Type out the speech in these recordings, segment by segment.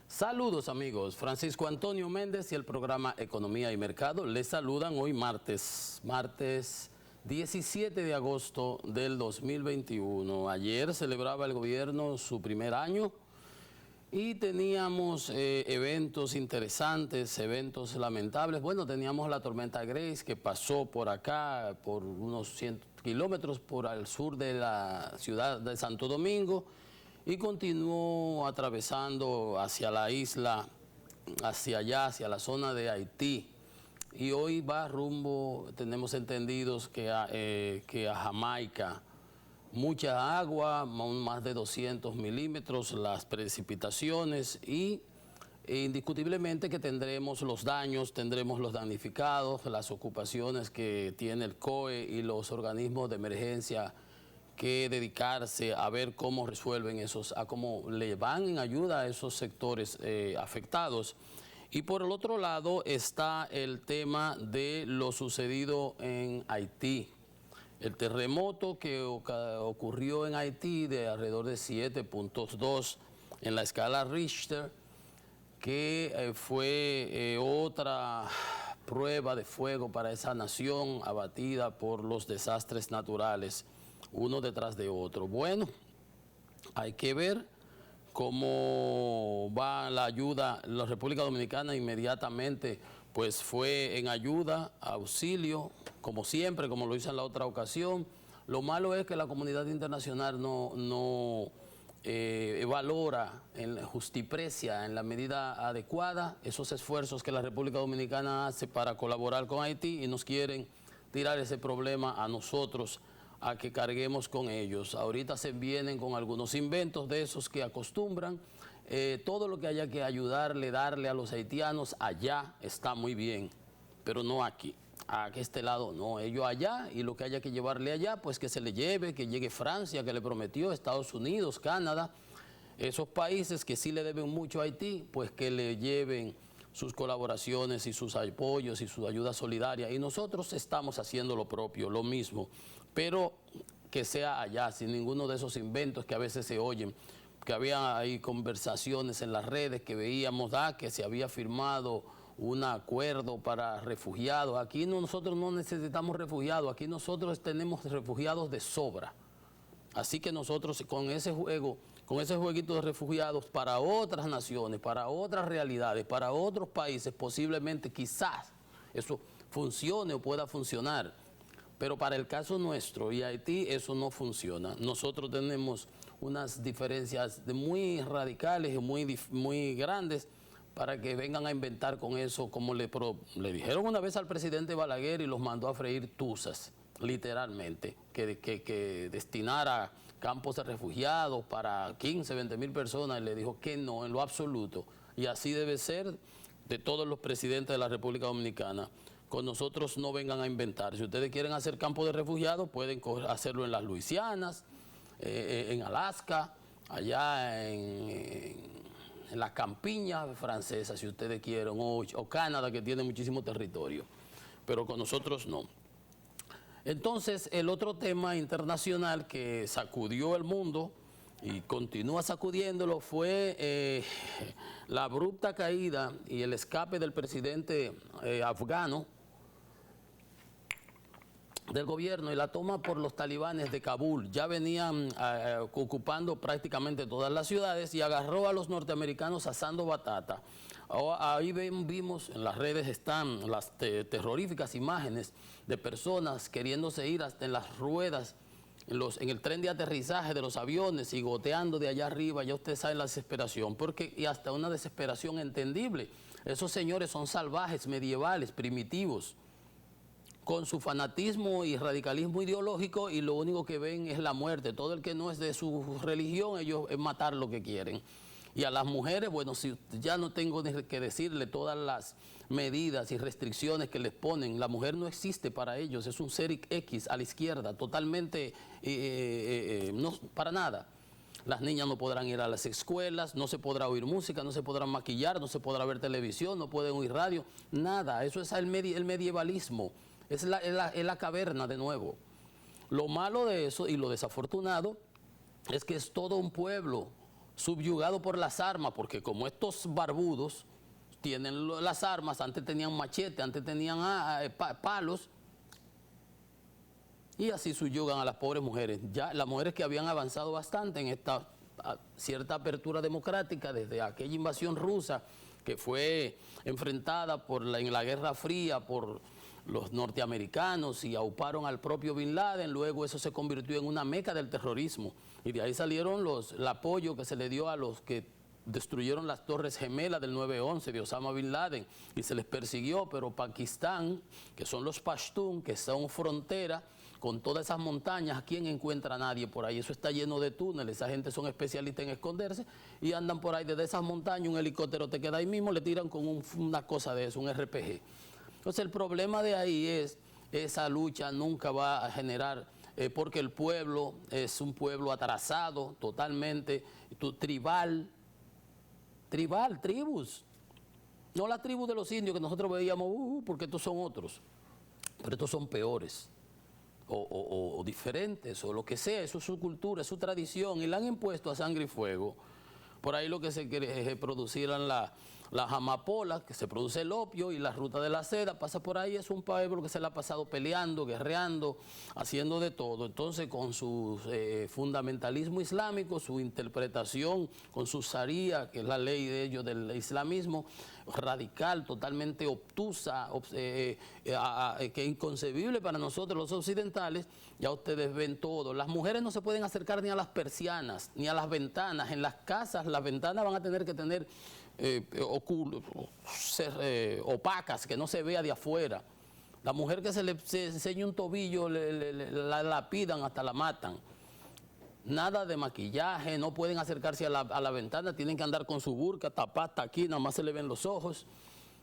Saludos amigos, Francisco Antonio Méndez y el programa Economía y Mercado les saludan hoy martes 17 de agosto del 2021. Ayer celebraba el gobierno su primer año y teníamos eventos interesantes, eventos lamentables. Bueno, teníamos la tormenta Grace que pasó por acá, por unos 100 kilómetros por al sur de la ciudad de Santo Domingo, y continuó atravesando hacia la isla, hacia allá, hacia la zona de Haití. Y hoy va rumbo, tenemos entendidos que a Jamaica. Mucha agua, más de 200 milímetros, las precipitaciones y indiscutiblemente que tendremos los daños, tendremos los damnificados, las ocupaciones que tiene el COE y los organismos de emergencia que dedicarse a ver cómo resuelven a cómo le van en ayuda a esos sectores afectados. Y por el otro lado está el tema de lo sucedido en Haití. El terremoto que ocurrió en Haití de alrededor de 7.2 en la escala Richter, que fue otra prueba de fuego para esa nación abatida por los desastres naturales, uno detrás de otro. Bueno, hay que ver cómo va la ayuda. La República Dominicana inmediatamente pues fue en ayuda, auxilio, como siempre, como lo hizo en la otra ocasión. Lo malo es que la comunidad internacional no valora, justiprecia en la medida adecuada esos esfuerzos que la República Dominicana hace para colaborar con Haití y nos quieren tirar ese problema a nosotros, a que carguemos con ellos. Ahorita se vienen con algunos inventos de esos que acostumbran. Todo lo que haya que ayudarle, darle a los haitianos allá está muy bien, pero no aquí. A este lado no, ellos allá, y lo que haya que llevarle allá, pues que se le lleve, que llegue Francia, que le prometió, Estados Unidos, Canadá, esos países que sí le deben mucho a Haití, pues que le lleven sus colaboraciones y sus apoyos y su ayuda solidaria, y nosotros estamos haciendo lo propio, lo mismo, pero que sea allá, sin ninguno de esos inventos que a veces se oyen, que había ahí conversaciones en las redes que veíamos que se había firmado un acuerdo para refugiados. Aquí nosotros no necesitamos refugiados, aquí nosotros tenemos refugiados de sobra. Así que nosotros con ese jueguito de refugiados para otras naciones, para otras realidades, para otros países, posiblemente quizás eso funcione o pueda funcionar. Pero para el caso nuestro y Haití eso no funciona. Nosotros tenemos unas diferencias muy radicales y muy grandes para que vengan a inventar con eso, como le dijeron una vez al presidente Balaguer y los mandó a freír tuzas, literalmente, que destinara campos de refugiados para 15, 20 mil personas, y le dijo que no, en lo absoluto. Y así debe ser de todos los presidentes de la República Dominicana. Con nosotros no vengan a inventar. Si ustedes quieren hacer campos de refugiados, pueden hacerlo en las Luisianas, en Alaska, allá en las campiñas francesas, si ustedes quieren, o Canadá, que tiene muchísimo territorio. Pero con nosotros no. Entonces, el otro tema internacional que sacudió el mundo y continúa sacudiéndolo fue la abrupta caída y el escape del presidente afgano del gobierno y la toma por los talibanes de Kabul. Ya venían ocupando prácticamente todas las ciudades y agarró a los norteamericanos asando batata. Ahí vimos, en las redes están las terroríficas imágenes de personas queriéndose ir hasta en las ruedas, en el tren de aterrizaje de los aviones y goteando de allá arriba. Ya ustedes saben la desesperación, y hasta una desesperación entendible. Esos señores son salvajes, medievales, primitivos, con su fanatismo y radicalismo ideológico, y lo único que ven es la muerte. Todo el que no es de su religión, ellos es matar lo que quieren. Y a las mujeres, bueno, si ya no tengo que decirle todas las medidas y restricciones que les ponen, la mujer no existe para ellos, es un ser X a la izquierda, totalmente, no, para nada. Las niñas no podrán ir a las escuelas, no se podrá oír música, no se podrán maquillar, no se podrá ver televisión, no pueden oír radio, nada. Eso es el medievalismo, es la caverna de nuevo. Lo malo de eso y lo desafortunado es que es todo un pueblo subyugado por las armas, porque como estos barbudos tienen las armas, antes tenían machete, antes tenían palos, y así subyugan a las pobres mujeres. Ya las mujeres que habían avanzado bastante en esta cierta apertura democrática desde aquella invasión rusa que fue enfrentada en la Guerra Fría por los norteamericanos y auparon al propio Bin Laden, luego eso se convirtió en una meca del terrorismo y de ahí salieron el apoyo que se le dio a los que destruyeron las torres gemelas del 9/11 de Osama Bin Laden y se les persiguió, pero Pakistán, que son los Pashtun, que son frontera con todas esas montañas, ¿quién encuentra a nadie por ahí? Eso está lleno de túneles, esa gente son especialistas en esconderse y andan por ahí desde esas montañas, un helicóptero te queda ahí mismo, le tiran con una cosa de eso, un RPG. Entonces el problema de ahí es, esa lucha nunca va a generar, porque el pueblo es un pueblo atrasado, totalmente tribus. No la tribu de los indios que nosotros veíamos, porque estos son otros, pero estos son peores. O diferentes, o lo que sea, eso es su cultura, es su tradición, y la han impuesto a sangre y fuego. Por ahí lo que se quiere es producir las amapolas, que se produce el opio, y la ruta de la seda pasa por ahí, es un pueblo que se le ha pasado peleando, guerreando, haciendo de todo. Entonces, con su fundamentalismo islámico, su interpretación, con su sharia, que es la ley de ellos del islamismo, radical, totalmente obtusa, que es inconcebible para nosotros los occidentales, ya ustedes ven todo. Las mujeres no se pueden acercar ni a las persianas, ni a las ventanas. En las casas las ventanas van a tener que tener opacas, que no se vea de afuera. La mujer que se enseña un tobillo, la lapidan hasta la matan. Nada de maquillaje, no pueden acercarse a la ventana, tienen que andar con su burka tapada hasta aquí, nada más se le ven los ojos.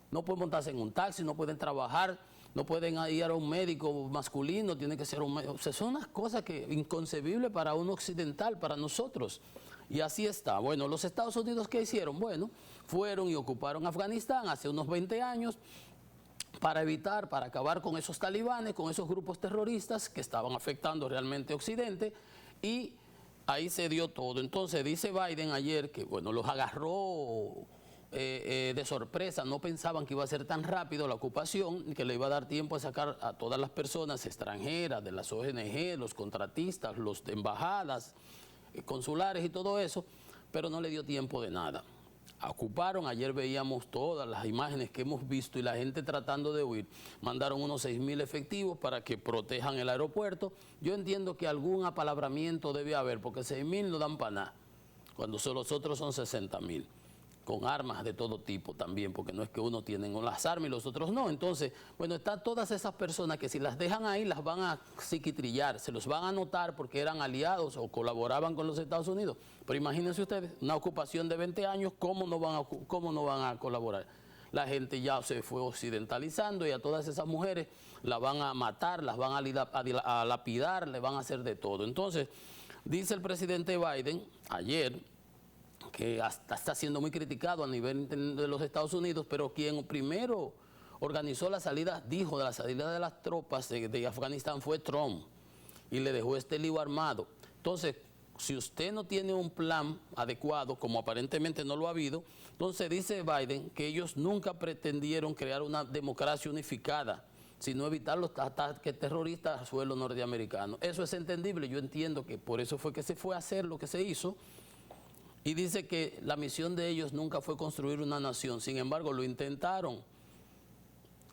No pueden montarse en un taxi, no pueden trabajar, no pueden ir a un médico masculino, tiene que ser un médico. O sea, son unas cosas que inconcebibles para un occidental, para nosotros. Y así está. Bueno, los Estados Unidos, ¿qué hicieron? Bueno, fueron y ocuparon Afganistán hace unos 20 años para acabar con esos talibanes, con esos grupos terroristas que estaban afectando realmente a Occidente, y ahí se dio todo. Entonces dice Biden ayer que, bueno, los agarró de sorpresa, no pensaban que iba a ser tan rápido la ocupación, que le iba a dar tiempo a sacar a todas las personas extranjeras, de las ONG, los contratistas, los de embajadas, consulares y todo eso, pero no le dio tiempo de nada. Ocuparon, ayer veíamos todas las imágenes que hemos visto y la gente tratando de huir. Mandaron unos 6.000 efectivos para que protejan el aeropuerto. Yo entiendo que algún apalabramiento debe haber, porque 6.000 no dan para nada, cuando los otros son 60.000. Con armas de todo tipo también, porque no es que uno tiene las armas y los otros no. Entonces, bueno, están todas esas personas que si las dejan ahí las van a psiquitrillar, se los van a anotar porque eran aliados o colaboraban con los Estados Unidos. Pero imagínense ustedes, una ocupación de 20 años, ¿cómo no van a colaborar? La gente ya se fue occidentalizando y a todas esas mujeres las van a matar, las van a lapidar, le van a hacer de todo. Entonces, dice el presidente Biden ayer, que hasta está siendo muy criticado a nivel de los Estados Unidos, pero quien primero organizó la salida, dijo de la salida de las tropas de Afganistán fue Trump, y le dejó este lío armado. Entonces, si usted no tiene un plan adecuado, como aparentemente no lo ha habido, entonces dice Biden que ellos nunca pretendieron crear una democracia unificada, sino evitar los ataques terroristas a suelo norteamericano. Eso es entendible, yo entiendo que por eso fue que se fue a hacer lo que se hizo. Y dice que la misión de ellos nunca fue construir una nación, sin embargo lo intentaron.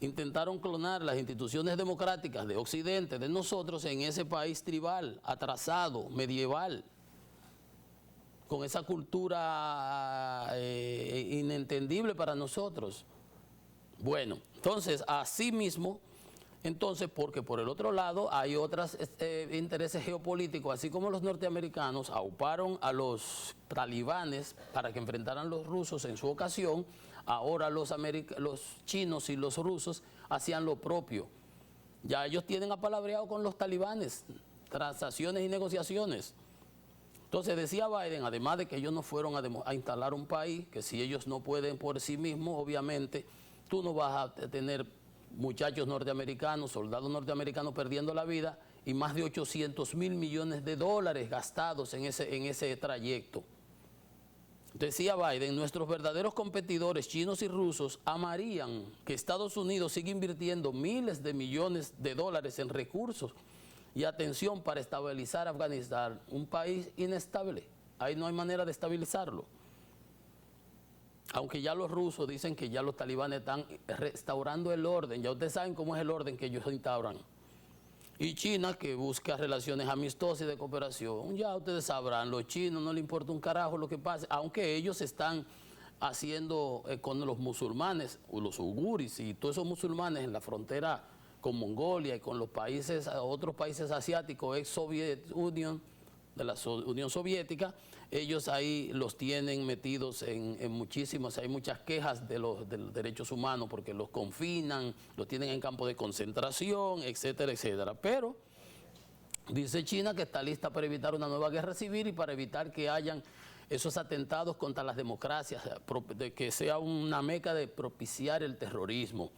Intentaron clonar las instituciones democráticas de Occidente, de nosotros, en ese país tribal, atrasado, medieval, con esa cultura inentendible para nosotros. Bueno, entonces, así mismo, Entonces, porque por el otro lado hay otros intereses geopolíticos, así como los norteamericanos auparon a los talibanes para que enfrentaran a los rusos en su ocasión, ahora los chinos y los rusos hacían lo propio. Ya ellos tienen apalabreado con los talibanes, transacciones y negociaciones. Entonces decía Biden, además de que ellos no fueron a instalar un país, que si ellos no pueden por sí mismos, obviamente tú no vas a tener muchachos norteamericanos, soldados norteamericanos perdiendo la vida y más de 800 mil millones de dólares gastados en ese trayecto. Decía Biden, nuestros verdaderos competidores chinos y rusos amarían que Estados Unidos siga invirtiendo miles de millones de dólares en recursos y atención para estabilizar Afganistán, un país inestable. Ahí no hay manera de estabilizarlo. Aunque ya los rusos dicen que ya los talibanes están restaurando el orden, ya ustedes saben cómo es el orden que ellos instauran. Y China, que busca relaciones amistosas y de cooperación, ya ustedes sabrán, los chinos no les importa un carajo lo que pase, aunque ellos están haciendo con los musulmanes, los uiguris y todos esos musulmanes en la frontera con Mongolia y con los países, otros países asiáticos, ex-Soviet Union, de la Unión Soviética, ellos ahí los tienen metidos en muchísimos, hay muchas quejas de los derechos humanos porque los confinan, los tienen en campos de concentración, etcétera, etcétera. Pero dice China que está lista para evitar una nueva guerra civil y para evitar que hayan esos atentados contra las democracias, que sea una meca de propiciar el terrorismo,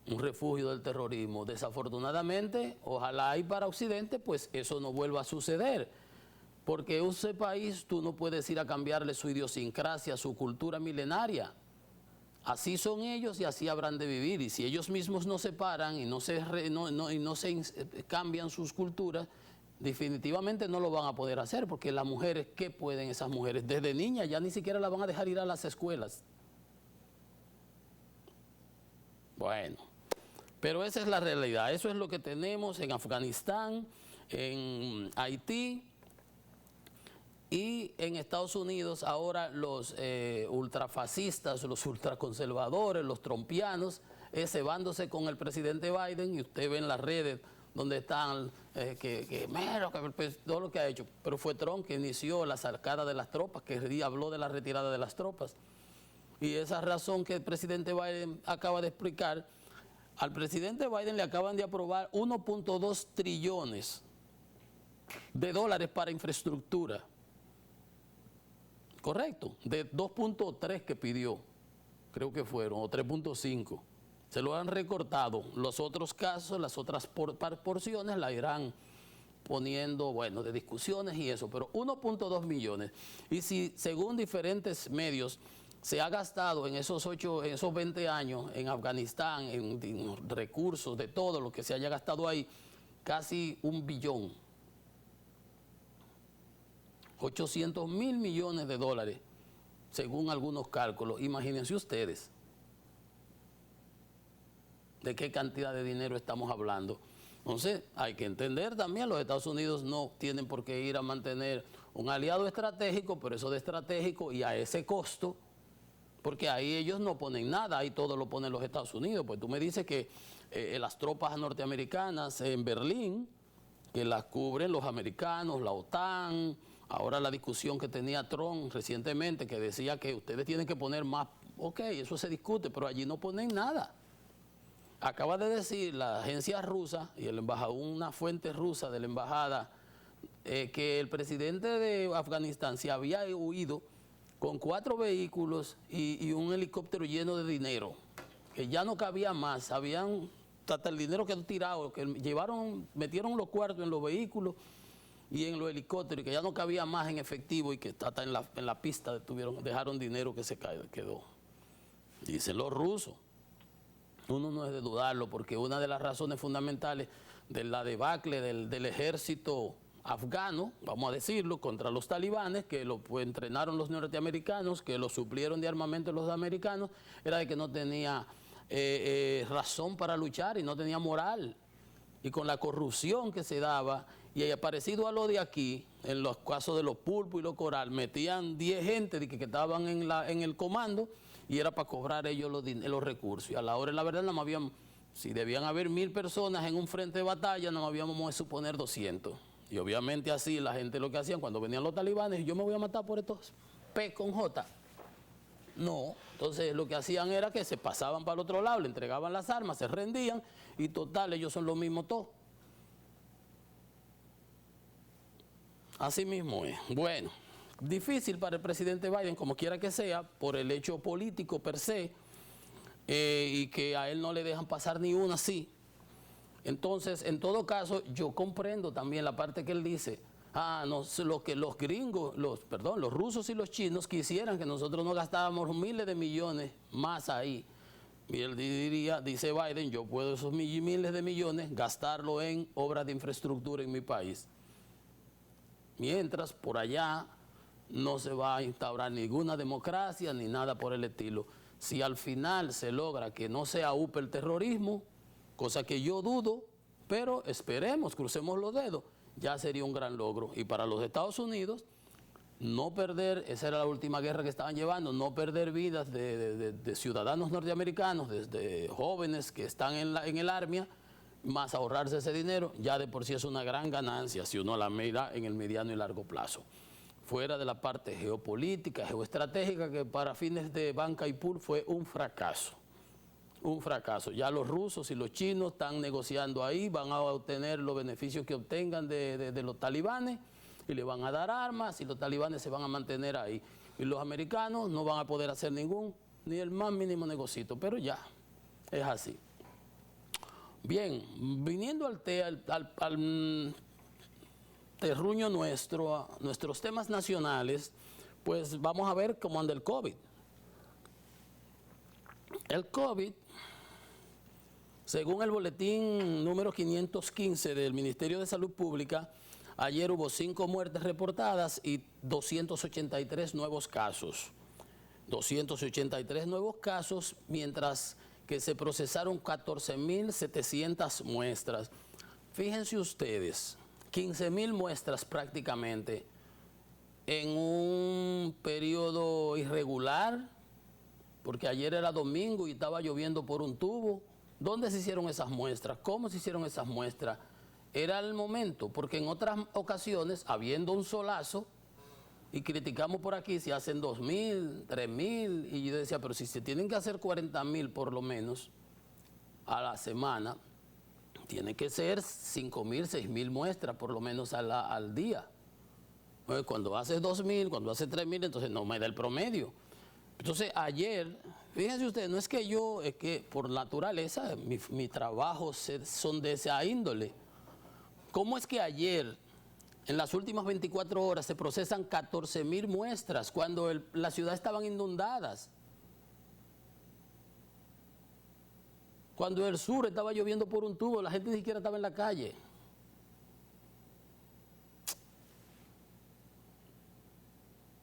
un refugio del terrorismo. Desafortunadamente, ojalá y para Occidente, pues eso no vuelva a suceder, porque ese país tú no puedes ir a cambiarle su idiosincrasia, su cultura milenaria. Así son ellos y así habrán de vivir, y si ellos mismos no se paran y no se cambian sus culturas, definitivamente no lo van a poder hacer, porque las mujeres, ¿qué pueden esas mujeres? Desde niñas ya ni siquiera las van a dejar ir a las escuelas. Bueno, pero esa es la realidad, eso es lo que tenemos en Afganistán, en Haití y en Estados Unidos. Ahora los ultrafascistas, los ultraconservadores, los trumpianos, cebándose con el presidente Biden, y usted ve en las redes donde están, todo lo que ha hecho, pero fue Trump que inició la sacada de las tropas, que habló de la retirada de las tropas. Y esa razón que el presidente Biden acaba de explicar, al presidente Biden le acaban de aprobar 1.2 trillones de dólares para infraestructura. Correcto, de 2.3 que pidió, creo que fueron, o 3.5. Se lo han recortado. Los otros casos, las otras porciones la irán poniendo, bueno, de discusiones y eso, pero 1.2 millones. Y si, según diferentes medios, se ha gastado en esos 20 años en Afganistán, en recursos, de todo lo que se haya gastado ahí, casi 1 billón. 800 mil millones de dólares, según algunos cálculos. Imagínense ustedes de qué cantidad de dinero estamos hablando. Entonces, hay que entender también, los Estados Unidos no tienen por qué ir a mantener un aliado estratégico, pero eso de estratégico y a ese costo, porque ahí ellos no ponen nada, ahí todo lo ponen los Estados Unidos. Pues tú me dices que las tropas norteamericanas en Berlín, que las cubren los americanos, la OTAN, ahora la discusión que tenía Trump recientemente, que decía que ustedes tienen que poner más, ok, eso se discute, pero allí no ponen nada. Acaba de decir la agencia rusa y el embajador, una fuente rusa de la embajada, que el presidente de Afganistán se había huido con 4 vehículos y un helicóptero lleno de dinero, que ya no cabía más, habían hasta el dinero quedó tirado, que metieron los cuartos en los vehículos y en los helicópteros, y que ya no cabía más en efectivo y que hasta en la pista dejaron dinero que se quedó. Dicen los rusos. Uno no es de dudarlo, porque una de las razones fundamentales de la debacle del ejército afgano, vamos a decirlo, contra los talibanes, que lo entrenaron los norteamericanos, que lo suplieron de armamento los americanos, era de que no tenía razón para luchar y no tenía moral. Y con la corrupción que se daba, y parecido a lo de aquí, en los casos de los pulpos y los coral, metían 10 gente que estaban en el comando, y era para cobrar ellos los recursos. Y a la hora de la verdad nada más habían Si debían haber 1000 personas en un frente de batalla, no habíamos de suponer 200. Y obviamente así la gente lo que hacían cuando venían los talibanes, yo me voy a matar por estos P con J. No, entonces lo que hacían era que se pasaban para el otro lado, le entregaban las armas, se rendían y total, ellos son lo mismo todos. Así mismo es. Bueno, difícil para el presidente Biden, como quiera que sea, por el hecho político per se, y que a él no le dejan pasar ni una así. Entonces, en todo caso, yo comprendo también la parte que él dice, no, lo que los gringos, los rusos y los chinos quisieran que nosotros no gastáramos miles de millones más ahí. Y él diría, dice Biden, yo puedo esos miles de millones gastarlo en obras de infraestructura en mi país. Mientras por allá no se va a instaurar ninguna democracia ni nada por el estilo. Si al final se logra que no se aúpe el terrorismo, cosa que yo dudo, pero esperemos, crucemos los dedos, ya sería un gran logro. Y para los Estados Unidos, no perder, esa era la última guerra que estaban llevando, no perder vidas de ciudadanos norteamericanos, desde jóvenes que están en el Army, más ahorrarse ese dinero, ya de por sí es una gran ganancia si uno la mira en el mediano y largo plazo. Fuera de la parte geopolítica, geoestratégica, que para fines de banca y pool fue un fracaso. Un fracaso. Ya los rusos y los chinos están negociando ahí, van a obtener los beneficios que obtengan de los talibanes y le van a dar armas y los talibanes se van a mantener ahí. Y los americanos no van a poder hacer ni el más mínimo negocito, pero ya, es así. Bien, viniendo al terruño nuestro, a nuestros temas nacionales, pues vamos a ver cómo anda el COVID. El COVID, según el boletín número 515 del Ministerio de Salud Pública, ayer hubo 5 muertes reportadas y 283 nuevos casos. 283 nuevos casos, mientras que se procesaron 14.700 muestras. Fíjense ustedes, 15.000 muestras prácticamente en un periodo irregular, porque ayer era domingo y estaba lloviendo por un tubo. ¿Dónde se hicieron esas muestras? ¿Cómo se hicieron esas muestras? Era el momento, porque en otras ocasiones, habiendo un solazo, y criticamos por aquí si hacen 2.000, 3.000, y yo decía, pero si se tienen que hacer 40.000 por lo menos a la semana, tiene que ser 5.000, 6.000 muestras por lo menos al día. Cuando haces 2.000, cuando haces 3.000, entonces no me da el promedio. Entonces ayer, fíjense ustedes, no es que yo, es que por naturaleza mi trabajo son de esa índole. ¿Cómo es que ayer, en las últimas 24 horas, se procesan 14.000 muestras cuando las ciudades estaban inundadas? Cuando el sur estaba lloviendo por un tubo, la gente ni siquiera estaba en la calle.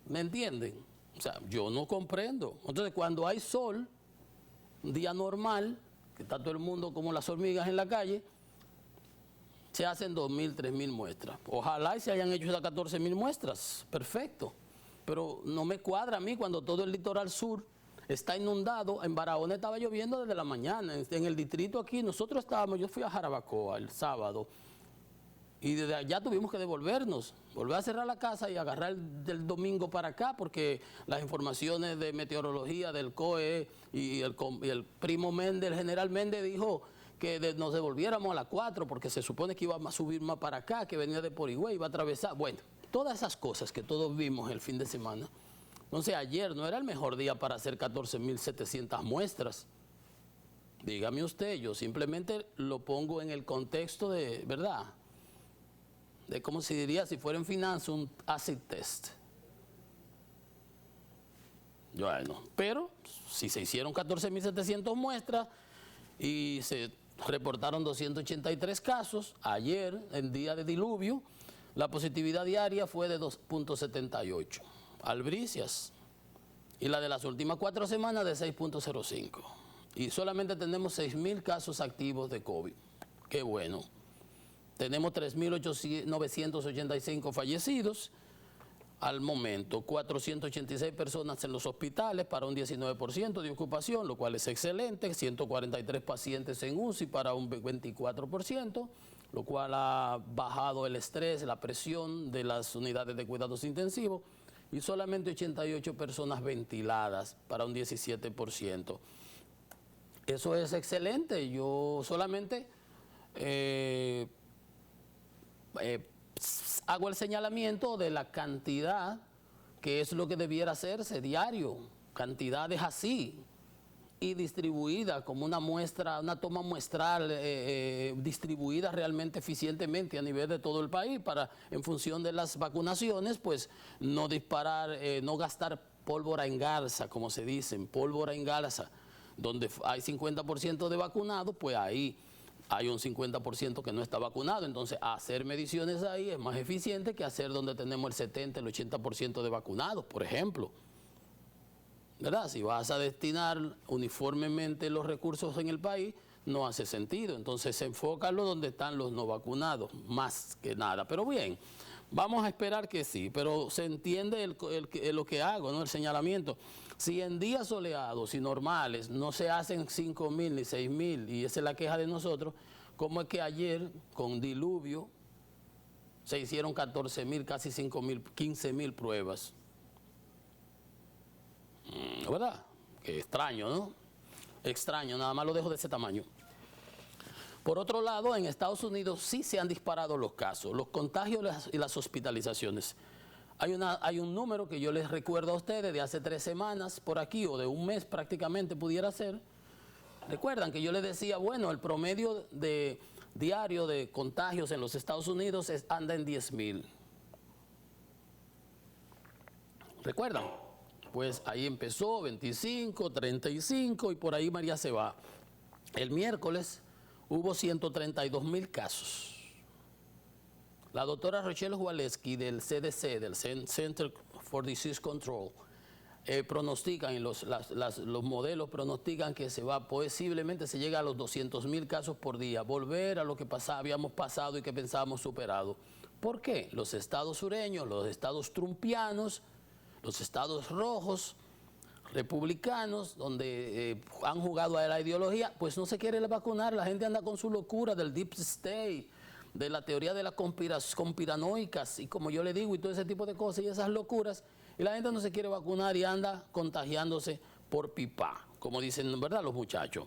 ¿Me entienden? O sea, yo no comprendo. Entonces, cuando hay sol, un día normal, que está todo el mundo como las hormigas en la calle, se hacen 2.000, 3.000 muestras. Ojalá y se hayan hecho esas 14.000 muestras. Perfecto. Pero no me cuadra a mí cuando todo el litoral sur está inundado. En Barahona estaba lloviendo desde la mañana. En el distrito aquí, nosotros estábamos, yo fui a Jarabacoa el sábado. Y desde allá tuvimos que devolvernos, volver a cerrar la casa y agarrar del domingo para acá, porque las informaciones de meteorología del COE y el primo Méndez, el general Méndez, dijo que nos devolviéramos a las 4 porque se supone que iba a subir más para acá, que venía de Porigüey, iba a atravesar. Bueno, todas esas cosas que todos vimos el fin de semana. Entonces ayer no era el mejor día para hacer 14.700 muestras. Dígame usted, yo simplemente lo pongo en el contexto de, ¿verdad?, de cómo se diría si fuera en finanzas un acid test. Bueno, pero si se hicieron 14.700 muestras y se reportaron 283 casos, ayer, en día de diluvio, la positividad diaria fue de 2.78 albricias y la de las últimas 4 semanas de 6.05. Y solamente tenemos 6.000 casos activos de COVID. Qué bueno. Tenemos 3.985 fallecidos al momento. 486 personas en los hospitales para un 19% de ocupación, lo cual es excelente. 143 pacientes en UCI para un 24%, lo cual ha bajado el estrés, la presión de las unidades de cuidados intensivos. Y solamente 88 personas ventiladas para un 17%. Eso es excelente. Yo solamente hago el señalamiento de la cantidad, que es lo que debiera hacerse diario, cantidades así, y distribuida como una muestra, una toma muestral distribuida realmente eficientemente a nivel de todo el país para, en función de las vacunaciones, pues no disparar, no gastar pólvora en garza, como se dicen, pólvora en garza, donde hay 50% de vacunados, pues ahí hay un 50% que no está vacunado. Entonces, hacer mediciones ahí es más eficiente que hacer donde tenemos el 70, el 80% de vacunados, por ejemplo. ¿Verdad? Si vas a destinar uniformemente los recursos en el país, no hace sentido. Entonces, enfócalo donde están los no vacunados, más que nada. Pero bien, vamos a esperar que sí, pero se entiende lo que hago, ¿no? El señalamiento. Si en días soleados y normales no se hacen 5.000 ni 6.000, y esa es la queja de nosotros, ¿cómo es que ayer, con diluvio, se hicieron 14.000, casi 5.000, 15.000 pruebas? ¿Verdad? Qué extraño, ¿no? Extraño, nada más lo dejo de ese tamaño. Por otro lado, en Estados Unidos sí se han disparado los casos, los contagios y las hospitalizaciones. Hay un número que yo les recuerdo a ustedes de hace 3 semanas por aquí, o de un mes prácticamente pudiera ser. Recuerdan que yo les decía, bueno, el promedio diario de contagios en los Estados Unidos anda en 10.000. ¿Recuerdan? Pues ahí empezó, 25, 35 y por ahí María se va. El miércoles hubo 132.000 casos. La doctora Rochelle Walensky del CDC, del Center for Disease Control, pronostican, y los modelos pronostican que posiblemente se llegue a los 200.000 casos por día, volver a lo que habíamos pasado y que pensábamos superado. ¿Por qué? Los estados sureños, los estados trumpianos, los estados rojos, republicanos, donde han jugado a la ideología, pues no se quiere vacunar. La gente anda con su locura del deep state, de la teoría de las conspiranoicas, y como yo le digo, y todo ese tipo de cosas y esas locuras, y la gente no se quiere vacunar y anda contagiándose por pipa, como dicen, ¿verdad?, los muchachos.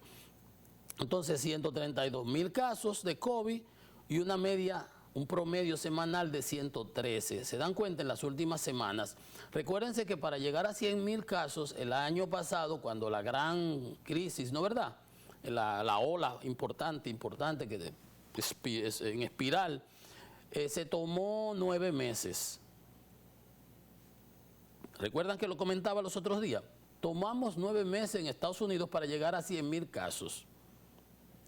Entonces, 132.000 casos de COVID y un promedio semanal de 113. ¿Se dan cuenta en las últimas semanas? Recuérdense que para llegar a 100.000 casos, el año pasado, cuando la gran crisis, ¿no verdad?, la ola importante que en espiral, se tomó 9 meses. ¿Recuerdan que lo comentaba los otros días? Tomamos 9 meses en Estados Unidos para llegar a 100.000 casos.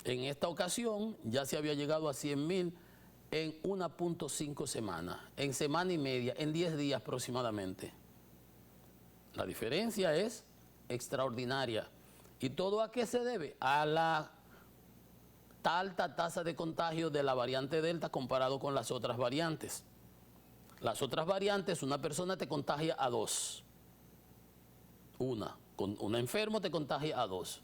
En esta ocasión ya se había llegado a 100.000 en 1.5 semanas, en semana y media, en 10 días aproximadamente. La diferencia es extraordinaria. ¿Y todo a qué se debe? A la alta tasa de contagio de la variante Delta comparado con las otras variantes. Las otras variantes, una persona te contagia a 2. Con un enfermo te contagia a 2.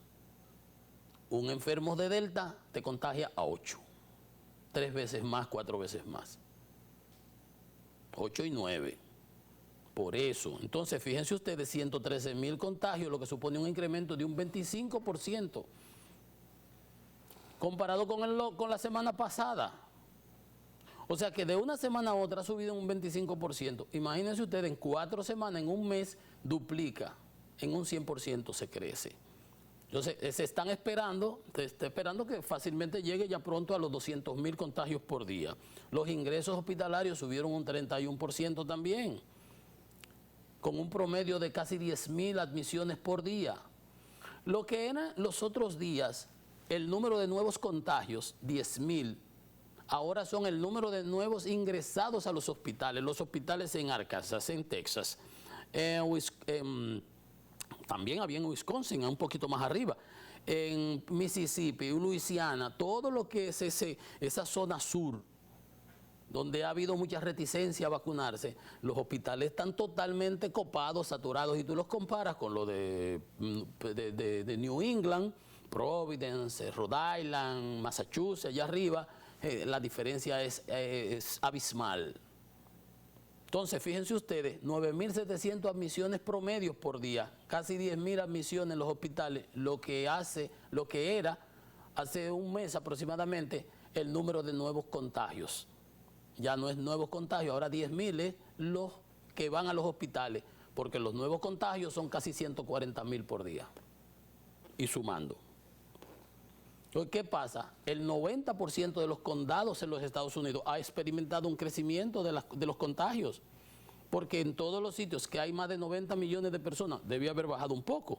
Un enfermo de Delta te contagia a 8. 3 veces más, 4 veces más. 8 y 9. Por eso, entonces fíjense ustedes, 113.000 contagios, lo que supone un incremento de un 25%. Comparado con la semana pasada. O sea que de una semana a otra ha subido en un 25%. Imagínense ustedes, en 4 semanas, en un mes, duplica. En un 100% se crece. Entonces, se está esperando que fácilmente llegue ya pronto a los 200.000 contagios por día. Los ingresos hospitalarios subieron un 31% también, con un promedio de casi 10.000 admisiones por día. Lo que eran los otros días, el número de nuevos contagios, 10.000, ahora son el número de nuevos ingresados a los hospitales en Arkansas, en Texas, también había en Wisconsin, un poquito más arriba, en Mississippi, Luisiana, todo lo que es esa zona sur, donde ha habido mucha reticencia a vacunarse, los hospitales están totalmente copados, saturados, y tú los comparas con lo de New England, Providence, Rhode Island, Massachusetts, allá arriba, la diferencia es abismal. Entonces, fíjense ustedes, 9.700 admisiones promedios por día, casi 10.000 admisiones en los hospitales, lo que era hace un mes aproximadamente el número de nuevos contagios. Ya no es nuevos contagios, ahora 10.000 es los que van a los hospitales, porque los nuevos contagios son casi 140.000 por día, y sumando. Entonces, ¿qué pasa? El 90% de los condados en los Estados Unidos ha experimentado un crecimiento de los contagios, porque en todos los sitios que hay más de 90 millones de personas, debía haber bajado un poco,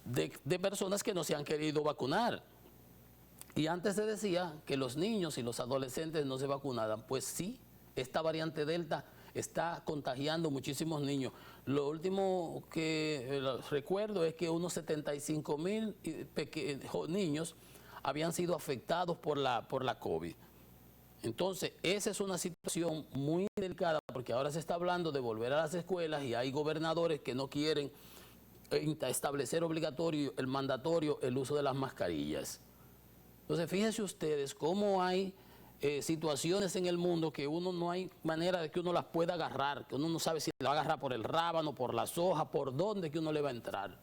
de personas que no se han querido vacunar. Y antes se decía que los niños y los adolescentes no se vacunaban. Pues sí, esta variante Delta está contagiando muchísimos niños. Lo último que recuerdo es que unos 75.000 niños habían sido afectados por la COVID. Entonces, esa es una situación muy delicada, porque ahora se está hablando de volver a las escuelas y hay gobernadores que no quieren establecer obligatorio, el mandatorio, el uso de las mascarillas. Entonces, fíjense ustedes cómo hay situaciones en el mundo que uno no hay manera de que uno las pueda agarrar, que uno no sabe si la va a agarrar por el rábano, por las hojas, por dónde que uno le va a entrar.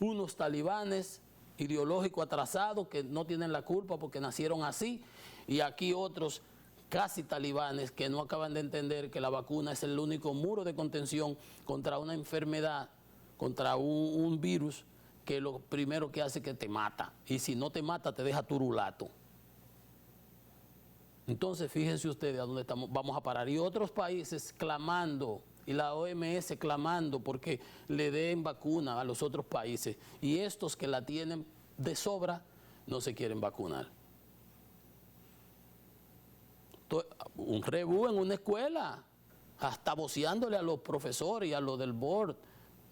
Unos talibanes ideológicos atrasados que no tienen la culpa porque nacieron así, y aquí otros casi talibanes que no acaban de entender que la vacuna es el único muro de contención contra una enfermedad, contra un virus que lo primero que hace es que te mata, y si no te mata te deja turulato. Entonces, fíjense ustedes a dónde vamos a parar. Y otros países clamando, y la OMS clamando porque le den vacuna a los otros países. Y estos que la tienen de sobra no se quieren vacunar. Un rebú en una escuela, hasta voceándole a los profesores y a los del board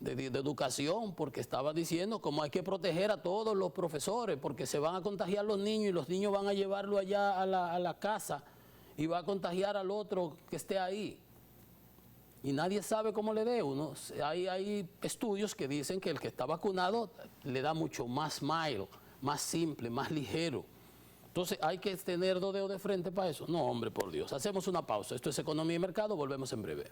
de educación, porque estaba diciendo cómo hay que proteger a todos los profesores, porque se van a contagiar los niños y los niños van a llevarlo allá a la casa y va a contagiar al otro que esté ahí. Y nadie sabe cómo le dé uno. Hay estudios que dicen que el que está vacunado le da mucho más mild, más simple, más ligero. Entonces, ¿hay que tener dos dedos de frente para eso? No, hombre, por Dios. Hacemos una pausa. Esto es Economía y Mercado. Volvemos en breve.